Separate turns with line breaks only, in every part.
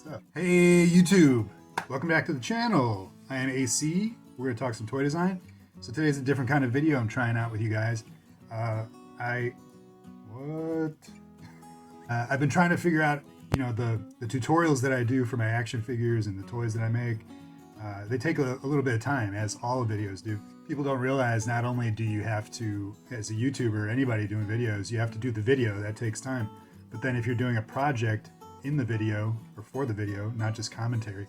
What's up? Hey YouTube! Welcome back to the channel. I am AC. We're going to talk some toy design. So today's a different kind of video I'm trying out with you guys. I've been trying to figure out, you know, the tutorials that I do for my action figures and the toys that I make. They take a little bit of time, as all videos do. People don't realize not only do you have to, as a YouTuber, anybody doing videos, you have to do the video. That takes time. But then if you're doing a project in the video or for the video, not just commentary,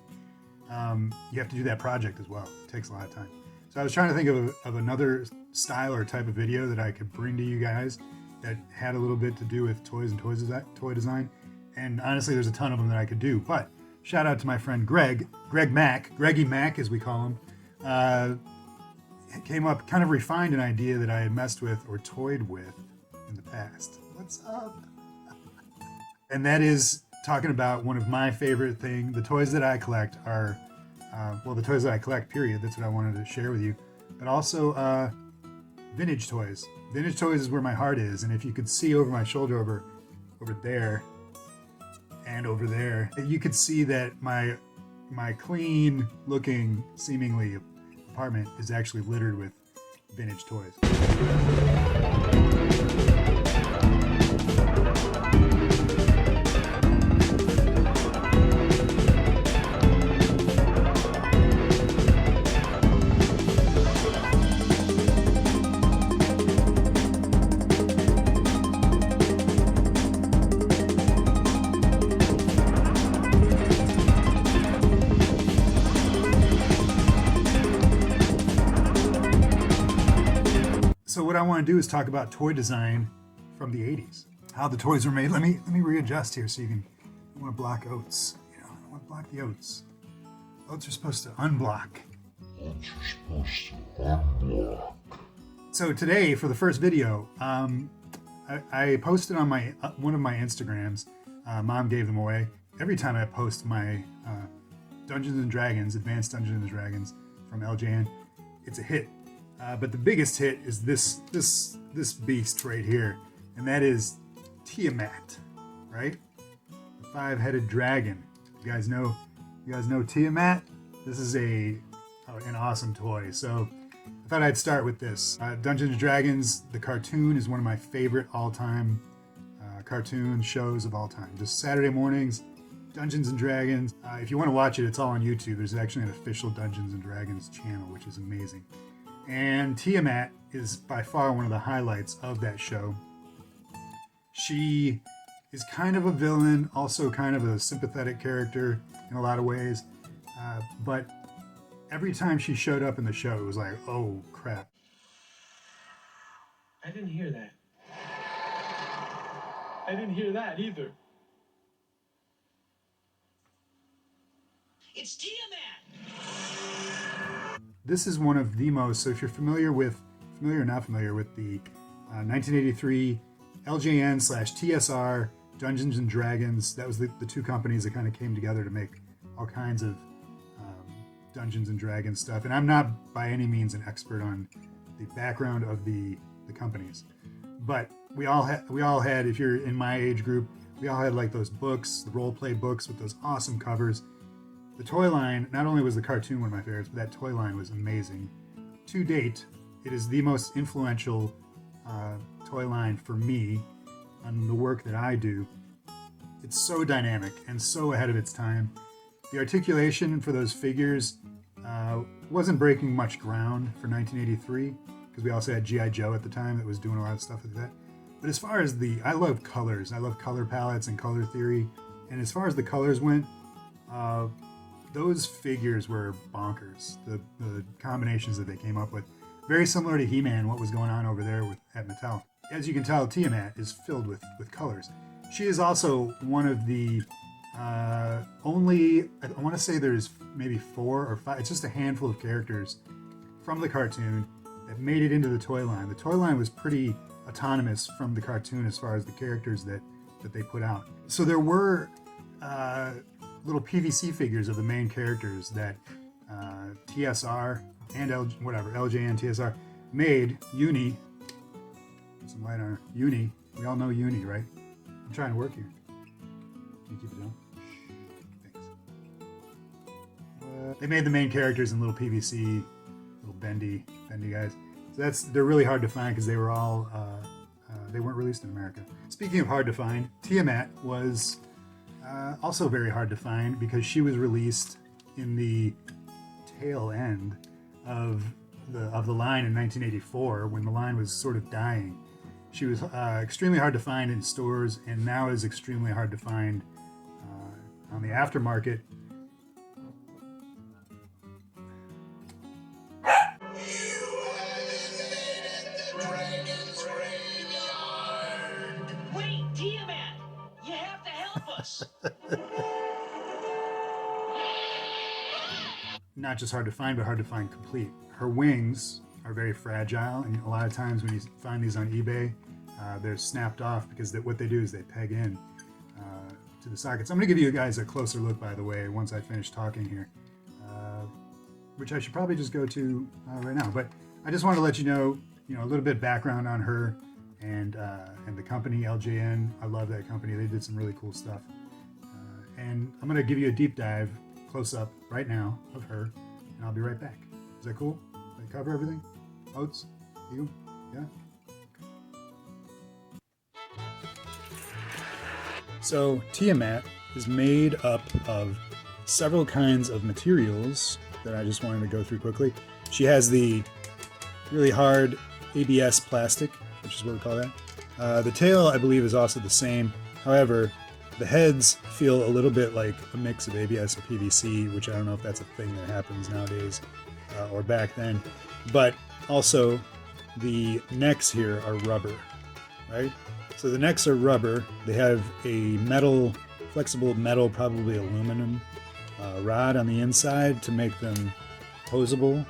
you have to do that project as well. It takes a lot of time. So I was trying to think of another style or type of video that I could bring to you guys that had a little bit to do with toys and toy design. And honestly, there's a ton of them that I could do. But shout out to my friend Greggy Mac as we call him. Came up, kind of refined an idea that I had messed with or toyed with in the past. What's up? And that is talking about one of my favorite things. The toys that I collect are, well, the toys that I collect, period. That's what I wanted to share with you. But also vintage toys. Vintage toys is where my heart is. And if you could see over my shoulder over there and over there, you could see that my clean looking, seemingly, apartment is actually littered with vintage toys. So what I want to do is talk about toy design from the 80s. How the toys were made. Let me readjust here so you can. I want to block oats. You know, I don't want to block the oats. Oats are supposed to unblock. So today, for the first video, I posted on my one of my Instagrams. Mom gave them away. Every time I post my Dungeons and Dragons, Advanced Dungeons and Dragons from LJN, it's a hit. But the biggest hit is this beast right here, and that is TIAMAT, right? The five-headed dragon. You guys know TIAMAT? This is an awesome toy. So I thought I'd start with this. Dungeons and Dragons, the cartoon, is one of my favorite all-time cartoon shows of all time. Just Saturday mornings, Dungeons and Dragons. If you want to watch it, it's all on YouTube. There's actually an official Dungeons and Dragons channel, which is amazing. And TIAMAT is by far one of the highlights of that show. She is kind of a villain, also kind of a sympathetic character in a lot of ways. But every time she showed up in the show, it was like, oh crap.
I didn't hear that. I didn't hear that either. It's TIAMAT!
This is one of the most, so if you're familiar or not familiar with the 1983 LJN/TSR Dungeons and Dragons, that was the two companies that kind of came together to make all kinds of Dungeons and Dragons stuff. And I'm not by any means an expert on the background of the companies, but we all had, if you're in my age group, we all had like those books, the role play books with those awesome covers. The toy line, not only was the cartoon one of my favorites, but that toy line was amazing. To date, it is the most influential toy line for me on the work that I do. It's so dynamic and so ahead of its time. The articulation for those figures wasn't breaking much ground for 1983, because we also had G.I. Joe at the time that was doing a lot of stuff like that. But as far as I love colors. I love color palettes and color theory. And as far as the colors went, those figures were bonkers. The combinations that they came up with. Very similar to He-Man, what was going on over there at Mattel. As you can tell, TIAMAT is filled with colors. She is also one of the only, I want to say there's maybe 4 or 5, it's just a handful of characters from the cartoon that made it into the toy line. The toy line was pretty autonomous from the cartoon as far as the characters that they put out. So there were little PVC figures of the main characters that TSR and LJN TSR made. Uni, put some light on her. Uni, we all know Uni, right? I'm trying to work here. Can you keep it down? Thanks. They made the main characters in little PVC, little bendy guys. So they're really hard to find because they were all they weren't released in America. Speaking of hard to find, TIAMAT was also very hard to find because she was released in the tail end of the line in 1984 when the line was sort of dying. She was extremely hard to find in stores and now is extremely hard to find on the aftermarket.
Wait, TIAMAT! You have to help us!
Not just hard to find, but hard to find complete. Her wings are very fragile, and a lot of times when you find these on eBay, they're snapped off because what they do is they peg in to the sockets. I'm going to give you guys a closer look, by the way, once I finish talking here, which I should probably just go to right now. But I just wanted to let you know a little bit background on her and the company LJN. I love that company. They did some really cool stuff. And I'm going to give you a deep dive close up right now of her, and I'll be right back. Is that cool? Did I cover everything? Oats? You? Yeah? So TIAMAT is made up of several kinds of materials that I just wanted to go through quickly. She has the really hard ABS plastic, which is what we call that. The tail, I believe, is also the same. However, the heads feel a little bit like a mix of ABS and PVC, which I don't know if that's a thing that happens nowadays or back then. But also, the necks here are rubber, right? So the necks are rubber. They have a metal, flexible metal, probably aluminum rod on the inside to make them posable,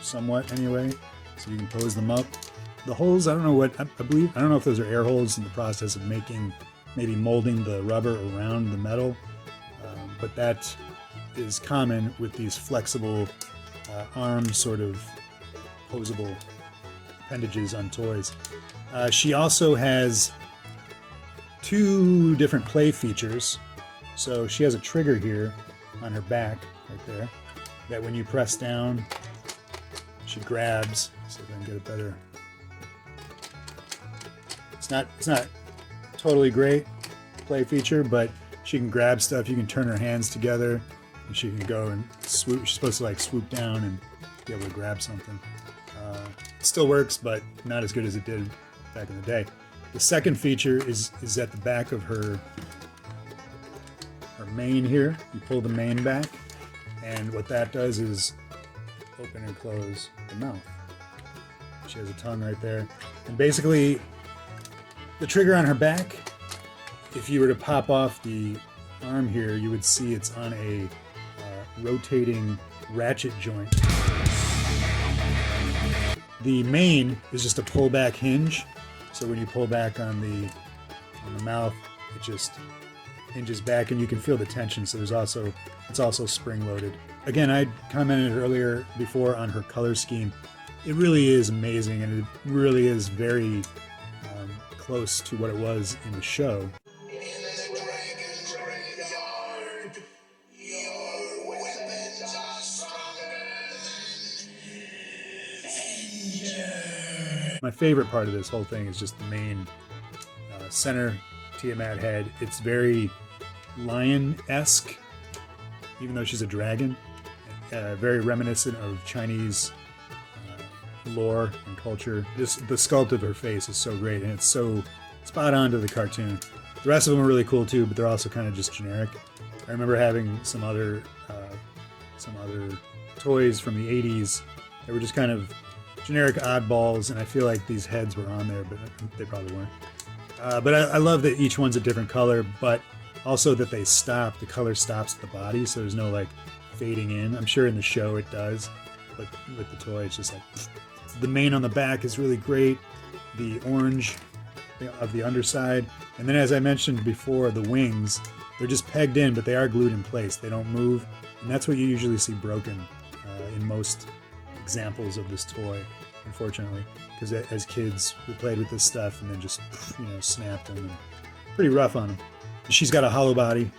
somewhat anyway. So you can pose them up. The holes, I don't know what, I don't know if those are air holes in the process of maybe molding the rubber around the metal, but that is common with these flexible arm sort of posable appendages on toys. She also has two different play features. So she has a trigger here on her back right there that when you press down, she grabs. So if I can get it better. It's not totally great play feature, but she can grab stuff. You can turn her hands together and she can go and swoop. She's supposed to like swoop down and be able to grab something. It still works, but not as good as it did back in the day. The second feature is at the back of her mane here. You pull the mane back, and what that does is open and close the mouth. She has a tongue right there. And basically, the trigger on her back, if you were to pop off the arm here, you would see it's on a rotating ratchet joint. The mane is just a pullback hinge. So when you pull back on the mouth, it just hinges back and you can feel the tension. So it's also spring loaded. Again, I commented earlier before on her color scheme. It really is amazing, and it really is very close to what it was in the show. My favorite part of this whole thing is just the main center TIAMAT head. It's very lion-esque, even though she's a dragon. Very reminiscent of Chinese lore and culture. Just the sculpt of her face is so great, and it's so spot on to the cartoon. The rest of them are really cool too, but they're also kind of just generic. I remember having some other toys from the 80s that were just kind of generic oddballs, and I feel like these heads were on there, but they probably weren't. But I love that each one's a different color, but also that they stop. The color stops at the body, so there's no like fading in. I'm sure in the show it does, but with the toy, it's just like the mane on the back is really great. The orange of the underside, and then as I mentioned before, the wings, they're just pegged in, but they are glued in place. They don't move, and that's what you usually see broken in most examples of this toy, unfortunately, because as kids we played with this stuff and then just snapped them, and pretty rough on them. She's got a hollow body.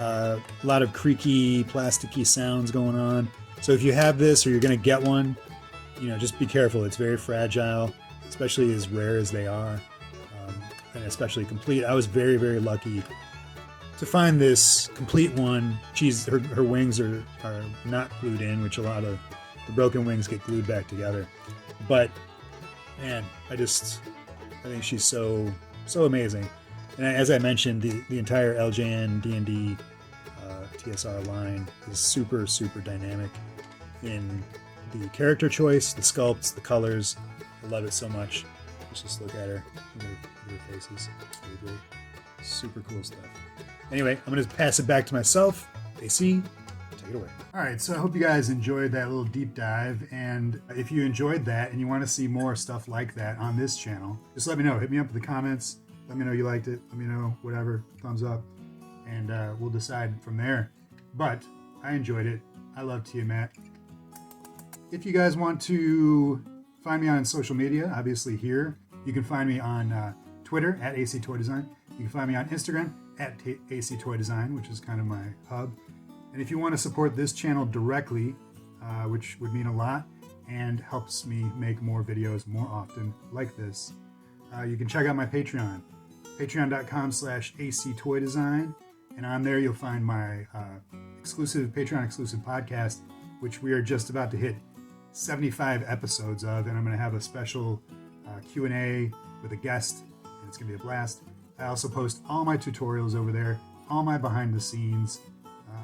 A lot of creaky, plasticky sounds going on. So if you have this or you're going to get one, just be careful. It's very fragile, especially as rare as they are, and especially complete. I was very, very lucky to find this complete one. Her wings are not glued in, which a lot of the broken wings get glued back together. But man, I think she's so amazing. And as I mentioned, the entire LJN D&D TSR line is super, super dynamic in the character choice, the sculpts, the colors. I love it so much. Let's just look at her. Look at her faces. It's really great. Super cool stuff. Anyway, I'm going to pass it back to myself. AC, take it away. All right, so I hope you guys enjoyed that little deep dive. And if you enjoyed that and you want to see more stuff like that on this channel, just let me know. Hit me up in the comments. Let me know you liked it. Let me know whatever. Thumbs up. And we'll decide from there. But I enjoyed it. I love TIAMAT. If you guys want to find me on social media, obviously here, you can find me on Twitter at AC Toy Design. You can find me on Instagram at AC Toy Design, which is kind of my hub. And if you want to support this channel directly, which would mean a lot and helps me make more videos more often like this, you can check out my Patreon, patreon.com/AC Toy Design. And on there, you'll find my Patreon exclusive podcast, which we are just about to hit 75 episodes of. And I'm going to have a special Q&A with a guest, and it's going to be a blast. I also post all my tutorials over there, all my behind the scenes,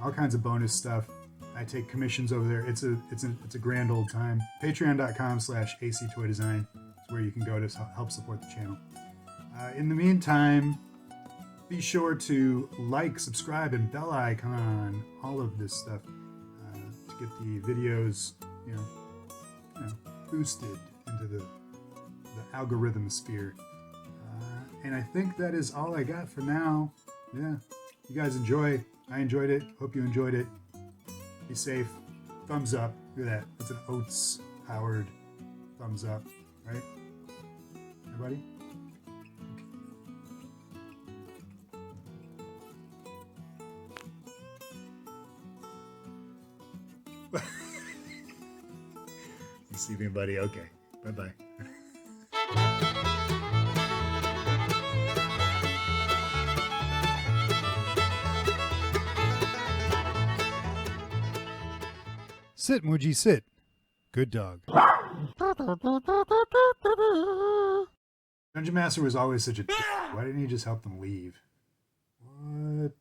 all kinds of bonus stuff. I take commissions over there. It's a grand old time. Patreon.com/AC Toy Design is where you can go to help support the channel. In the meantime, be sure to like, subscribe, and bell icon, all of this stuff, to get the videos, boosted into the algorithm sphere. And I think that is all I got for now. Yeah, you guys enjoy. I enjoyed it. Hope you enjoyed it. Be safe. Thumbs up. Look at that. It's an Oats powered thumbs up, right? Everybody? You see me, buddy? Okay. Bye-bye. Sit, Muji, sit. Good dog. Dungeon Master was always such a dick. Why didn't he just help them leave? What?